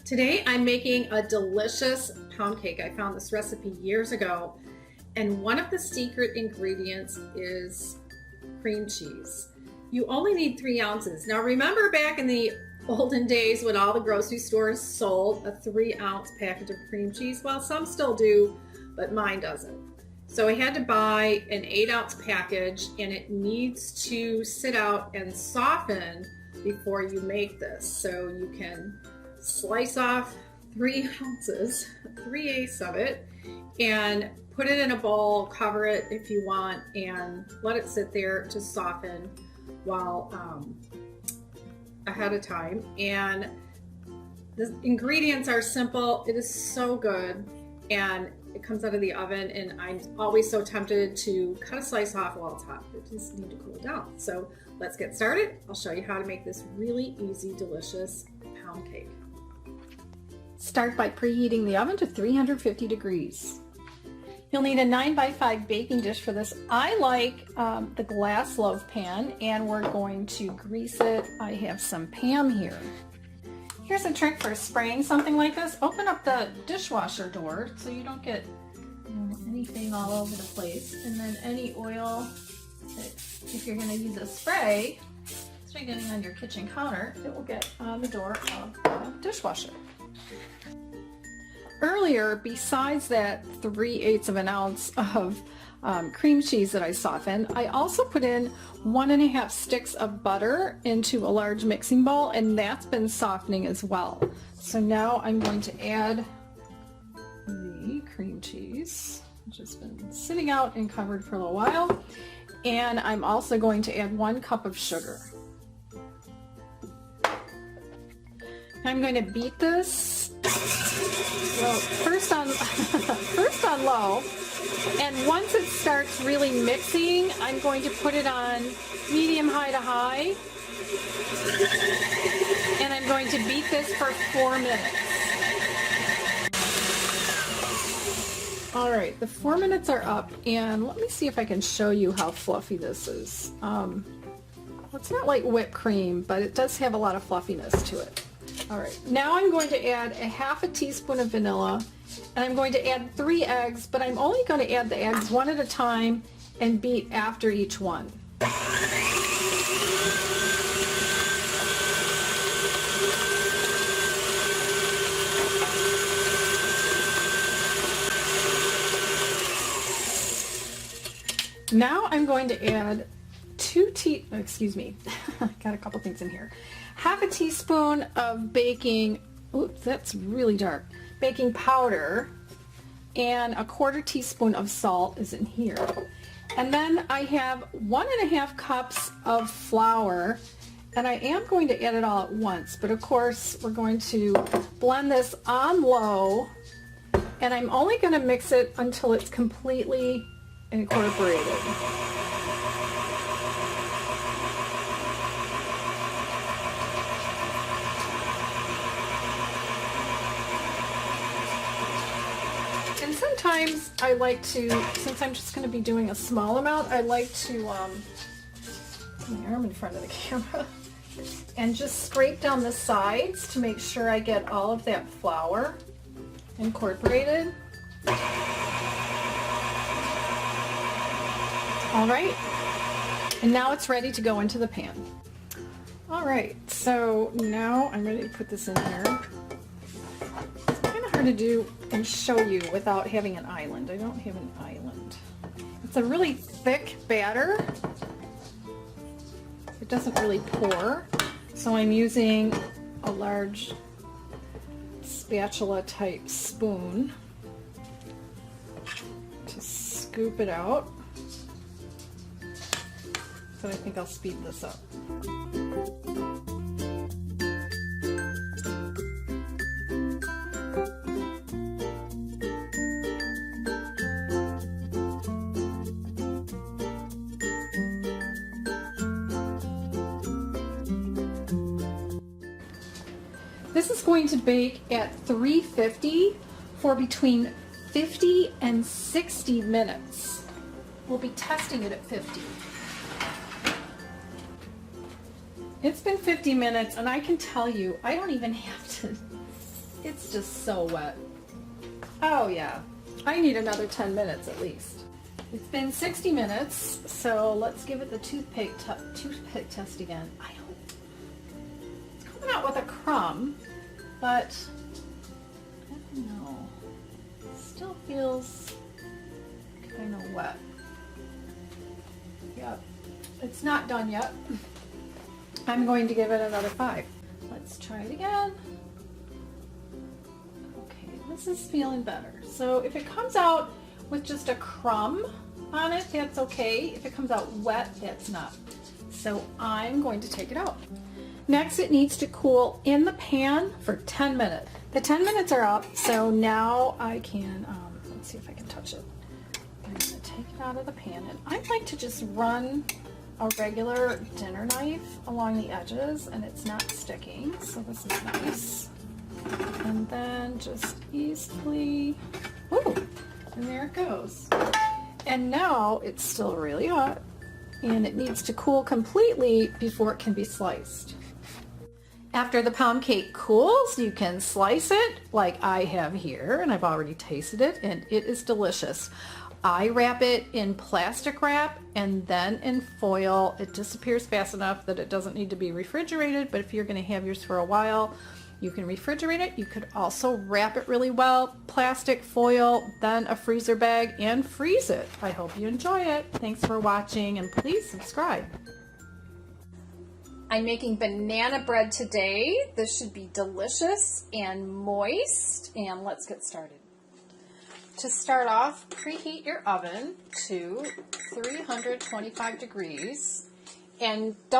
Today I'm making a delicious pound cake. I found this recipe years ago, and one of the secret ingredients is cream cheese. You only need 3 ounces. Now remember back in the olden days when all the grocery stores sold a 3-ounce package of cream cheese? Well, some still do, but mine doesn't. So I had to buy an 8-ounce package, and it needs to sit out and soften before you make this. So you can slice off 3 ounces, 3/8 of it, and put it in a bowl, cover it if you want, and let it sit there to soften while ahead of time. And the ingredients are simple. It is so good, and it comes out of the oven, and I'm always so tempted to cut a slice off while it's hot. It just needs to cool down. So let's get started. I'll show you how to make this really easy, delicious pound cake. Start by preheating the oven to 350 degrees. You'll need a 9x5 baking dish for this. I like the glass loaf pan, and we're going to grease it. I have some Pam here. Here's a trick for spraying something like this. Open up the dishwasher door so you don't get anything all over the place. And then any oil, if you're going to use a spray, instead of getting on your kitchen counter, it will get on the door of the dishwasher. Earlier, besides that 3/8 of an ounce of cream cheese that I softened, I also put in 1.5 sticks of butter into a large mixing bowl, and that's been softening as well. So now I'm going to add the cream cheese, which has been sitting out and covered for a little while, and I'm also going to add 1 cup of sugar. I'm going to beat this, well, first on low, and once it starts really mixing, I'm going to put it on medium-high to high, and I'm going to beat this for 4 minutes. All right, the 4 minutes are up, and let me see if I can show you how fluffy this is. It's not like whipped cream, but it does have a lot of fluffiness to it. All right, now I'm going to add 1/2 teaspoon of vanilla, and I'm going to add 3 eggs, but I'm only going to add the eggs one at a time and beat after each one. Now I'm going to add got a couple things in here. 1/2 teaspoon of baking, oops, that's really dark, baking powder, and 1/4 teaspoon of salt is in here. And then I have 1.5 cups of flour, and I am going to add it all at once, but of course we're going to blend this on low, and I'm only going to mix it until it's completely incorporated. And sometimes I like to, since I'm just going to be doing a small amount, I like to put my arm in front of the camera and just scrape down the sides to make sure I get all of that flour incorporated. All right, and now it's ready to go into the pan. All right, so now I'm ready to put this in here. It's kind of hard to do and show you without having an island. I don't have an island. It's a really thick batter. It doesn't really pour, so I'm using a large spatula type spoon to scoop it out. But I think I'll speed this up. This is going to bake at 350 for between 50 and 60 minutes. We'll be testing it at 50. It's been 50 minutes, and I can tell you, I don't even have to It's just so wet. Oh yeah, I need another 10 minutes at least. It's been 60 minutes, so let's give it the toothpick test again. I hope it's coming out with a crumb, but I don't know. It still feels kind of wet. Yep, it's not done yet. I'm going to give it another 5. Let's try it again. Okay, this is feeling better. So if it comes out with just a crumb on it, that's okay. If it comes out wet, that's not. So I'm going to take it out. Next, it needs to cool in the pan for 10 minutes. The 10 minutes are up, so now I can, let's see if I can touch it. I'm going to take it out of the pan, and I like to just run a regular dinner knife along the edges, and it's not sticking, so this is nice. And then just easily, ooh, and there it goes. And now it's still really hot, and it needs to cool completely before it can be sliced. After the pound cake cools, you can slice it like I have here, and I've already tasted it, and it is delicious. I wrap it in plastic wrap and then in foil. It disappears fast enough that it doesn't need to be refrigerated, but if you're going to have yours for a while, you can refrigerate it. You could also wrap it really well, plastic, foil, then a freezer bag, and freeze it. I hope you enjoy it. Thanks for watching, and please subscribe. I'm making banana bread today. This should be delicious and moist, and let's get started. To start off, preheat your oven to 325 degrees, and don't